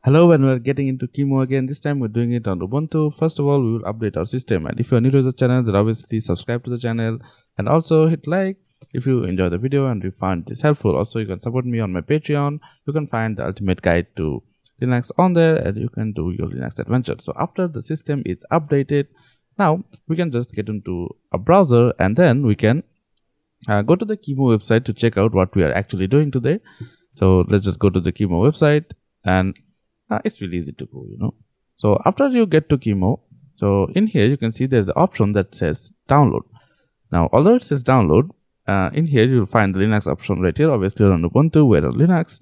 Hello, and we're getting into QEMU again. This time we're doing it on Ubuntu. First of all, we will update our system, and if you're new to the channel, then obviously subscribe to the channel and also hit like if you enjoy the video and you find this helpful. Also, you can support me on my Patreon. You can find the ultimate guide to Linux on there, and you can do your Linux adventure. So after the system is updated, now we can just get into a browser, and then we can go to the QEMU website to check out what we are actually doing today. So let's just go to the QEMU website, and it's really easy to go, So after you get to QEMU, so in here you can see there's the option that says download. Now, although it says download, in here you'll find the Linux option right here. Obviously on Ubuntu, we're on Linux.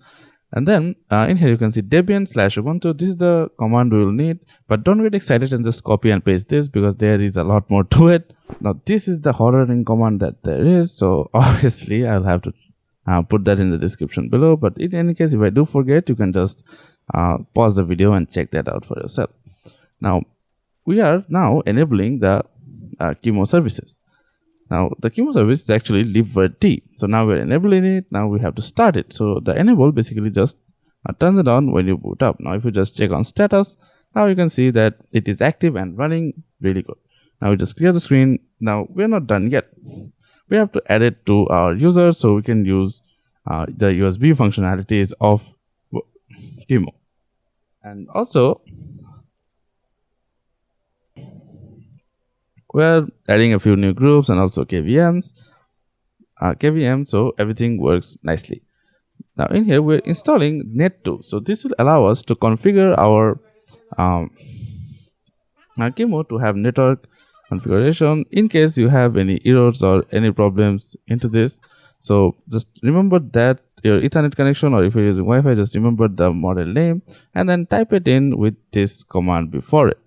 And then in here you can see debian/ubuntu. This is the command we will need, but don't get excited and just copy and paste this because there is a lot more to it. Now this is the horroring command that there is, so obviously I'll have to put that in the description below. But in any case, if I do forget, you can just pause the video and check that out for yourself. Now we are now enabling the QEMU services. Now the QEMU service is actually libvirt. So now we're enabling it. Now we have to start it. So the enable basically just turns it on when you boot up. Now if you just check on status, now you can see that it is active and running really good. Now we just clear the screen. Now we're not done yet. We have to add it to our user so we can use the USB functionalities of QEMU. And also we're adding a few new groups and also KVM, so everything works nicely. Now in here we're installing net2, so this will allow us to configure our QEMU to have network configuration in case you have any errors or any problems into this. So just remember that your Ethernet connection, or if you're using Wi-Fi, just remember the model name and then type it in with this command before it.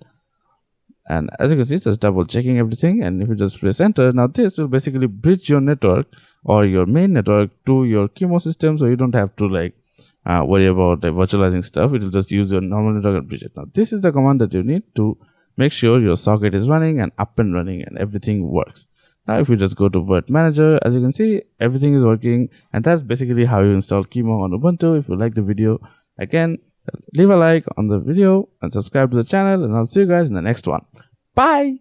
And as you can see, just double checking everything, and if you just press enter, now this will basically bridge your network or your main network to your QEMU system, so you don't have to worry about virtualizing stuff. It will just use your normal network and bridge it. Now this is the command that you need to make sure your socket is running and up and running and everything works. Now if you just go to Virt-Manager, as you can see, everything is working, and that's basically how you install QEMU on Ubuntu. If you like the video, again, leave a like on the video and subscribe to the channel, and I'll see you guys in the next one. Bye!